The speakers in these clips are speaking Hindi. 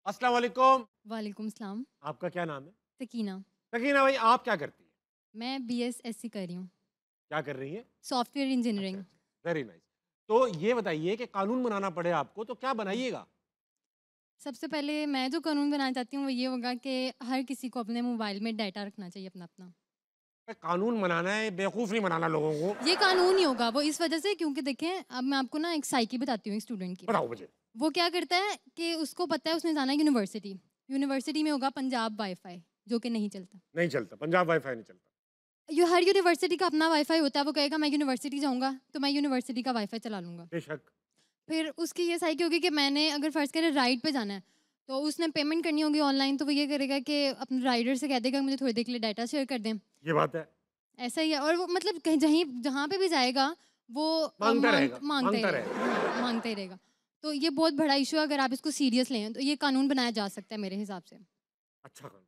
अस्सलाम वालेकुम। वालेकुम सलाम। आपका क्या नाम है? सकीना। सकीना भाई, आप क्या करती हैं? मैं BSSC कर रही हूँ, क्या कर रही हैं? सॉफ्टवेयर अच्छा, इंजीनियरिंग। अच्छा, वेरी नाइस। तो ये बताइए कि कानून बनाना पड़े आपको तो क्या बनाइएगा? सबसे पहले मैं जो कानून बनाना चाहती हूँ वो ये होगा कि हर किसी को अपने मोबाइल में डाटा रखना चाहिए अपना-अपना। कानून बनाना है, बेवकूफ़ नहीं बनाना लोगों को। ये कानून ही होगा वो इस वजह से क्योंकि देखें अब मैं आपको ना एक साइकी बताती हूँ एक स्टूडेंट की। बताओ मुझे। वो क्या करता है कि उसको पता है उसने जाना है यूनिवर्सिटी। यूनिवर्सिटी में होगा पंजाब वाईफ़ाई जो कि नहीं चलता। नहीं चलता, पंजाब वाईफ़ाई नहीं चलता। हर यूनिवर्सिटी का अपना वाईफ़ाई होता है, वो कहेगा मैं यूनिवर्सिटी जाऊँगा तो मैं यूनिवर्सिटी का वाईफ़ाई चला लूँगा। बेशक। फिर उसकी ये साइकी होगी कि मैंने अगर फ़र्ज़ करें राइड पे जाना है, तो उसने पेमेंट करनी होगी ऑनलाइन, तो वो ये करेगा कि अपने राइडर से कह देगा मुझे थोड़ी देर के लिए डाटा शेयर कर दें। ये बात है। ऐसा ही है और वो मतलब कहीं जहाँ पे भी जाएगा वो माँगता रहेगा, माँगता ही माँगता रहेगा। रहेगा। हाँ, माँगता ही रहेगा। तो ये बहुत बड़ा इश्यू है अगर आप इसको सीरियस लें, तो ये कानून बनाया जा सकता है मेरे हिसाब से। अच्छा कानून।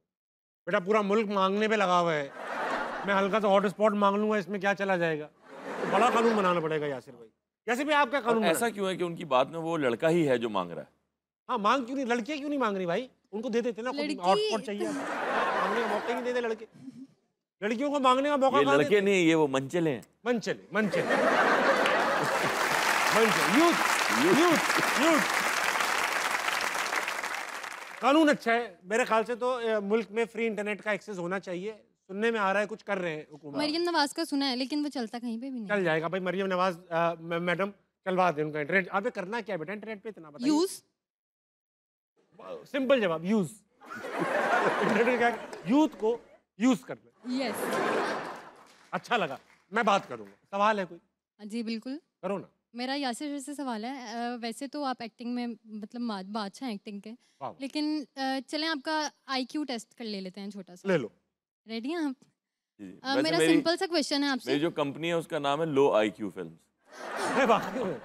बेटा पूरा मुल्क माँगने पे लगा हुआ है। मैं हल्का सा हॉटस्पॉट माँग लूँगा, इसमें क्या चला जाएगा? तो बड़ा कानून बनाना पड़ेगा यासिर भाई। यासिर भाई, आप क्या और कानून बनाएंगे? ऐसा क्यों है कि उनकी बात में वो लड़का ही है जो मांग रहा है? हाँ, माँग क्यों नहीं, लड़कियाँ क्यों नहीं माँग रही भाई? उनको दे देते ना, खुद लड़की हॉटस्पॉट चाहिए। माँगने का मौका ही नहीं देते लड़के। लड़कियों को माँगने का मौका ये कहाँ लड़के देते? नहीं, ये वो मंचले हैं। मनचले, मनचले। मनचले, यूथ, यूथ, यूथ। कानून अच्छा है। मेरे ख्याल से तो मुल्क में फ्री इंटरनेट का एक्सेस होना चाहिए। सुनने में आ रहा है कुछ कर रहे हैं हुकूमत। मरियम नवाज़ का सुना है लेकिन वो चलता कहीं पे भी नहीं चल है। जाएगा भाई, मरियम नवाज मैडम चलवा दें उनका इंटरनेट। आपने करना क्या है बेटा इंटरनेट पे, इतना बताइए। यूज़ सिंपल जवाब, यूज। इंटरनेट क्या, यूथ को यूज करना। यस। अच्छा लगा, मैं बात करूंगा। सवाल है कोई? जी बिल्कुल। करो ना। मेरा यासिर से सवाल है वैसे तो आप एक्टिंग में मतलब बादशाह हैं एक्टिंग के वाह, लेकिन चलें आपका IQ टेस्ट कर ले लेते हैं छोटा सा। ले लो। रेडी हैं आप? जी, जी। वैसे मेरा सिंपल सा क्वेश्चन है मेरी आपसे। जो कंपनी है उसका नाम है लो IQ फिल्म्स। अरे वाकई में?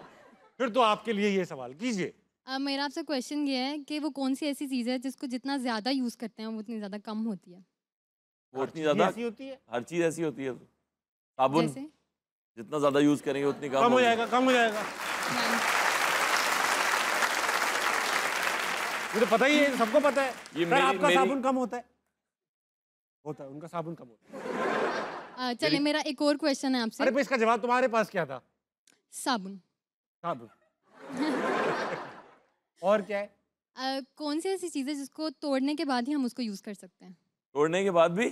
फिर तो आपके लिए ये सवाल कीजिए। मेरा आपसे क्वेश्चन ये है कि वो कौन सी ऐसी चीज़ है जिसको जितना ज़्यादा यूज़ करते हैं वो उतनी ज़्यादा कम होती है? वो हर उतनी चीज ही ज्यादा, ऐसी होती है। हर चीज ऐसी होती है। साबुन जैसे जितना ज्यादा यूज करेंगे उतनी कम कम हो होगी। जाएगा, कम हो जाएगा। नहीं। मुझे पता ही है, सबको पता है। ये सर आपका मेरी साबुन कम होता है। होता है, उनका साबुन कम होता है। चलिए मेरा एक और क्वेश्चन है अरे आपसे। भाई, इसका जवाब तुम्हारे पास क्या था? साबुन। साबुन। और क्या है? कौन सी ऐसी चीज़ है जिसको तोड़ने के बाद ही हम उसको यूज़ कर सकते हैं? तोड़ने के बाद भी,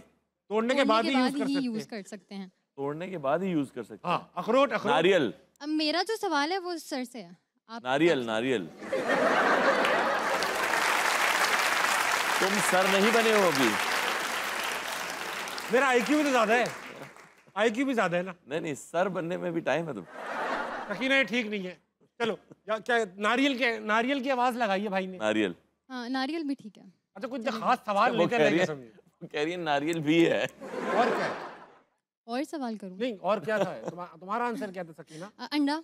तोड़ने के बाद ही यूज कर सकते यूज़ हैं। कर सकते हैं। तोड़ने के बाद ही यूज कर सकते हैं। हाँ, अखरोट, अखरोट। नारियल, अब मेरा जो सवाल है वो सर से है। आप नारियल, नारियल। तुम सर नहीं बने हो अभी। मेरा IQ भी तो ज्यादा है। IQ भी ज्यादा है ना। नहीं नहीं, सर बनने में भी टाइम है। तुम सकीना ये ठीक नहीं है। चलो क्या नारियल की आवाज लगाई है भाई ने। नारियल। हाँ नारियल भी ठीक है। अच्छा, कुछ खास सवाल वो लेकर कह रही रहेगा है, समझिए। वो कह रही है नारियल भी है। और क्या है? और सवाल करूँ? नहीं, और क्या था? तुम्हारा आंसर क्या था सकीना? अंडा।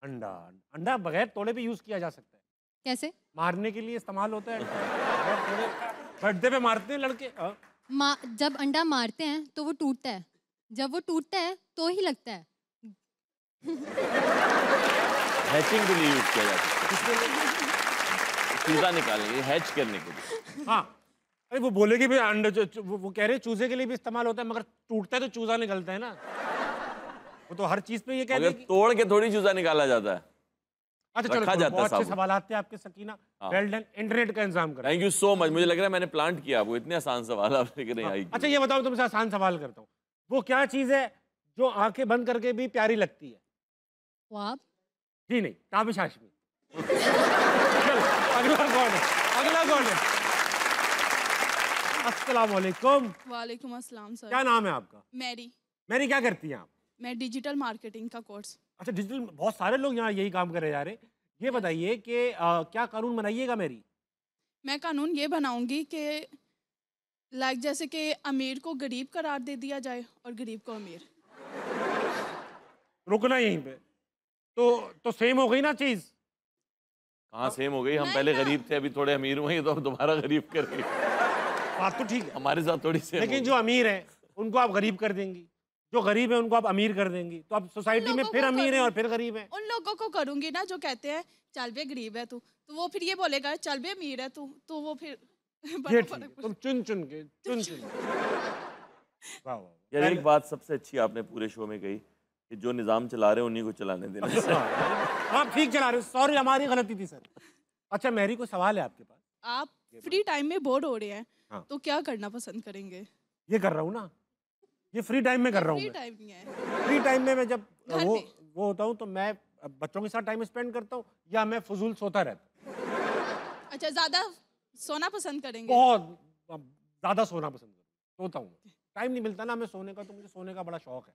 अंडा। अंडा बगैर तोड़े भी यूज किया जा सकता है। कैसे? मारने के लिए इस्तेमाल होता है। बगैर तोड़े गड्ढे पे मारते हैं लड़के। हाँ। जब अंडा मारते हैं तो वो टूटता है, जब वो टूटता है तो ही लगता है। हैचिंग के लिए यूज किया जाता है। चूजा निकालेंगे हैच करने के लिए। हाँ, अरे वो बोलेगी भी अंडे वो कह रहे हैं चूजे के लिए भी इस्तेमाल होता है, मगर टूटता है तो चूजा निकलता है ना। वो तो हर चीज पे ये कहते मगर हैं कि तोड़ के थोड़ी चूजा निकाला जाता है। अच्छा चलो, रखा जाता है बहुत अच्छे साबुन। सवाल आते हैं आपके सकीना। हाँ। Well done. इंटरनेट का इंतजाम करें। Thank you so much. मुझे लग रहा है मैंने प्लांट किया आपको। इतने आसान सवाल आप लेकर नहीं आई। अच्छा ये बताओ, तुमसे आसान सवाल करता हूँ। वो क्या चीज है जो आंखें बंद करके भी प्यारी लगती है? ख्वाब। जी नहीं, ताबिश हाशमी। चलो, अगला कौन है? अगला कौन है? अस्सलाम वालेकुम। वालेकुम अस्सलाम सर। क्या नाम है आपका? मैरी। मैंने क्या करती हैं आप? मैं डिजिटल मार्केटिंग का कोर्स। अच्छा, डिजिटल, बहुत सारे लोग यहाँ यही काम करे जा रहे। ये बताइए कि क्या कानून बनाइएगा मेरी? मैं कानून ये बनाऊंगी कि लाइक जैसे कि अमीर को गरीब करार दे दिया जाए और गरीब को अमीर। रुकना यहीं पे। तो सेम हो गई ना चीज? कहाँ सेम हो गई? हम नहीं पहले ना। गरीब थे, अभी थोड़े अमीर हुए, तो अब दोबारा गरीब कर गए। बात तो ठीक है, हमारे साथ थोड़ी सेम लेकिन जो अमीर है उनको आप गरीब कर देंगी, जो गरीब है उनको आप अमीर कर देंगी, तो आप सोसाइटी में लोगों फिर को अमीर हैं और करूँ। फिर गरीब हैं। उन लोगों को करूंगी ना जो कहते हैं चल बे गरीब है तू, तो वो फिर ये बोलेगा चल बे अमीर है तू, तो वो फिर ये बड़ा ठीक है, फर्क तुम चुन चुन के वाह वाह। यार पहले- एक बात सबसे अच्छी आपने पूरे शो में कही कि जो निज़ाम चला रहे हैं उन्हीं को चलाने देना चाहिए। आप ठीक चला रहे हो, सॉरी हमारी गलती थी सर। अच्छा मैरी कोई सवाल है आपके पास? आप फ्री टाइम में बोर हो रहे हैं हाँ। तो क्या करना पसंद करेंगे? ये कर रहा हूँ ना, ये फ्री टाइम में कर रहा हूँ फ्री मैं। टाइम नहीं है। फ्री टाइम में मैं जब घर वो में? वो होता हूँ तो मैं बच्चों के साथ टाइम स्पेंड करता हूँ या मैं फजूल सोता रहता हूँ। अच्छा, ज्यादा सोना पसंद करेंगे? बहुत ज्यादा सोना पसंद करता हूँ, सोता हूँ। टाइम नहीं मिलता ना हमें सोने का, तो मुझे सोने का बड़ा शौक है।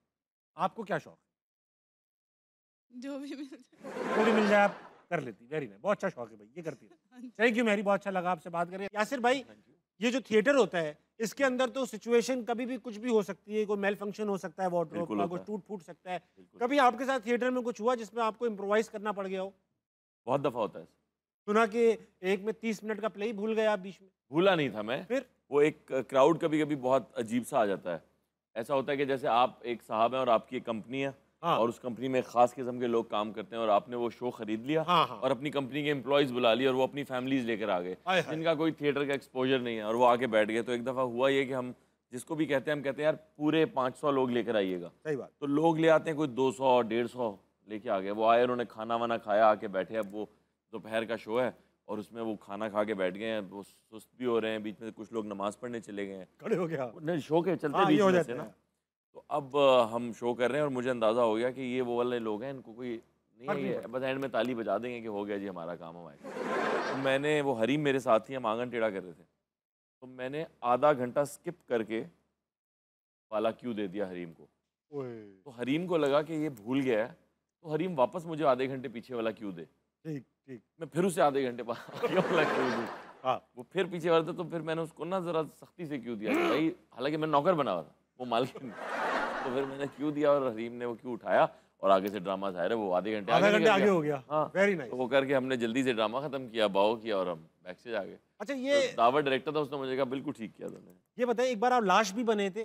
आपको क्या शौक जो भी मिल जाए। है? जो भी मिल जाए आप कर लेती। वेरी नाइस, बहुत अच्छा शौक है भाई, ये करती है। थैंक यू मैरी, बहुत अच्छा लगा आपसे बात करके। यासिर भाई, ये जो थिएटर होता है इसके अंदर तो सिचुएशन कभी भी कुछ भी हो सकती है, कोई मेल फंक्शन हो सकता है, वार्डरोब बिल्कुल का होता कुछ है। टूट फूट सकता है। बिल्कुल। कभी आपके साथ थिएटर में कुछ हुआ जिसमें आपको इम्प्रोवाइज करना पड़ गया हो? बहुत दफ़ा होता है। सुना कि एक में 30 मिनट का प्ले ही भूल गया आप बीच में, भूला नहीं था मैं, फिर? वो एक क्राउड कभी कभी बहुत अजीब सा आ जाता है। ऐसा होता है कि जैसे आप एक साहब हैं और आपकी एक कंपनी है, हाँ। और उस कंपनी में ख़ास किस्म के लोग काम करते हैं, और आपने वो शो ख़रीद लिया, हाँ, हाँ। और अपनी कंपनी के एम्प्लॉयज़ बुला लिए और वो अपनी फैमिलीज़ लेकर आ गए, हाय हाय। जिनका कोई थिएटर का एक्सपोजर नहीं है, और वो आके बैठ गए। तो एक दफ़ा हुआ ये कि हम जिसको भी कहते हैं, हम कहते हैं यार पूरे 500 लोग लेकर आइएगा। सही बात। तो लोग ले आते हैं, कोई 200 150 लेके आ गए। वो आए, उन्होंने खाना वाना खाया, आके बैठे। अब वो दोपहर का शो है और उसमें वो खाना खा के बैठ गए हैं, वो सुस्त भी हो रहे हैं, बीच में कुछ लोग नमाज पढ़ने चले गए हैं। खड़े हो गया। नहीं, शो के चलते हाँ, बीच ये हो में जाता से ना। है। तो अब हम शो कर रहे हैं और मुझे अंदाज़ा हो गया कि ये वो वाले लोग हैं, इनको कोई नहीं फर्क है, नहीं ये पड़ता। बस एंड में ताली बजा देंगे कि हो गया जी हमारा काम हमारे। तो मैंने, वो हरीम मेरे साथ ही, हम आंगन टेढ़ा कर रहे थे, तो मैंने आधा घंटा स्किप करके वाला क्यू दे दिया हरीम को। ओए, तो हरीम को लगा कि ये भूल गया है, तो हरीम वापस मुझे आधे घंटे पीछे वाला क्यू दे। ठीक ठीक। मैं फिर उसे आधे घंटे बाद आगे वाला क्यू दूँ। हाँ। वो फिर पीछे वाला था, तो फिर मैंने उसको ना ज़रा सख्ती से क्यू दिया कि भाई, हालांकि मैं नौकर बना हुआ था, वो मालकिन। तो फिर मैंने क्यू दिया और हरीम ने वो क्यू उठाया और आगे से ड्रामा जाहिर है वो आधे घंटे आधा घंटे निकल आगे गया। हो गया। हाँ, वेरी नाइस। तो वो करके हमने जल्दी से ड्रामा ख़त्म किया, बाओ किया और हम बैक से आ गए। अच्छा तो ये दावत डायरेक्टर था, उसने मुझे कहा बिल्कुल ठीक किया तुमने। ये बताइए, एक बार आप लाश भी बने थे?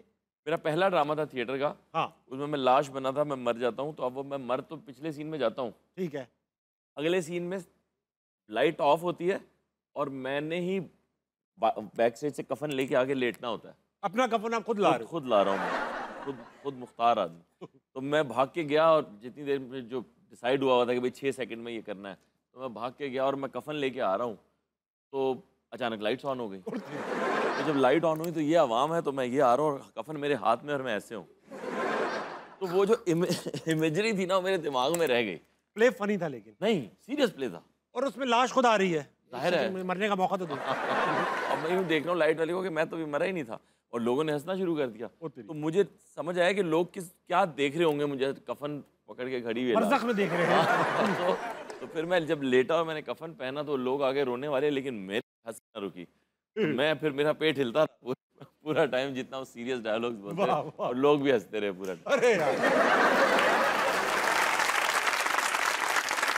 मेरा पहला ड्रामा था थिएटर का, हाँ। उसमें मैं लाश बना था, मैं मर जाता हूँ। तो अब वो मैं मर तो पिछले सीन में जाता हूँ, ठीक है। अगले सीन में लाइट ऑफ होती है और मैंने ही बैक साइड से कफन लेके आगे लेटना होता है। अपना कफन आप खुद ला रहे हो? खुद ला रहा हूँ मैं, खुद मुख्तार आदमी। तो मैं भाग के गया और जितनी देर में जो डिसाइड हुआ था कि भाई 6 सेकंड में ये करना है, तो मैं भाग के गया और मैं कफन लेके आ रहा हूँ, तो अचानक लाइट्स ऑन हो गई। तो जब लाइट ऑन हुई तो ये आवाम है, तो मैं ये आ रहा हूँ और कफन मेरे हाथ में और मैं ऐसे हूँ। तो वो जो इमेजरी थी ना, वो मेरे दिमाग में रह गई। प्ले फनी था लेकिन, नहीं, सीरियस प्ले था। और उसमें लाश खुद आ रही है, जाहिर है। मुझे मरने का मौका तो दो। अब मैं यूँ देख रहा हूँ लाइट वाले को कि मैं तो भी मरा ही नहीं था, और लोगों ने हंसना शुरू कर दिया। ओ तेरी। तो मुझे समझ आया कि लोग क्या देख रहे होंगे मुझे, कफन पकड़ के घड़ी हुए बरज़ख में देख रहे हैं। तो फिर मैं जब लेटा और मैंने कफन पहना तो लोग आगे रोने वाले, लेकिन मेरी हंसी ना रुकी। तो मैं फिर, मेरा पेट हिलता रहा पूरा टाइम, जितना वो सीरियस डायलॉग्स बोलते वाह, हैं, वाह। और लोग भी हंसते रहे पूरा टाइम। अरे यार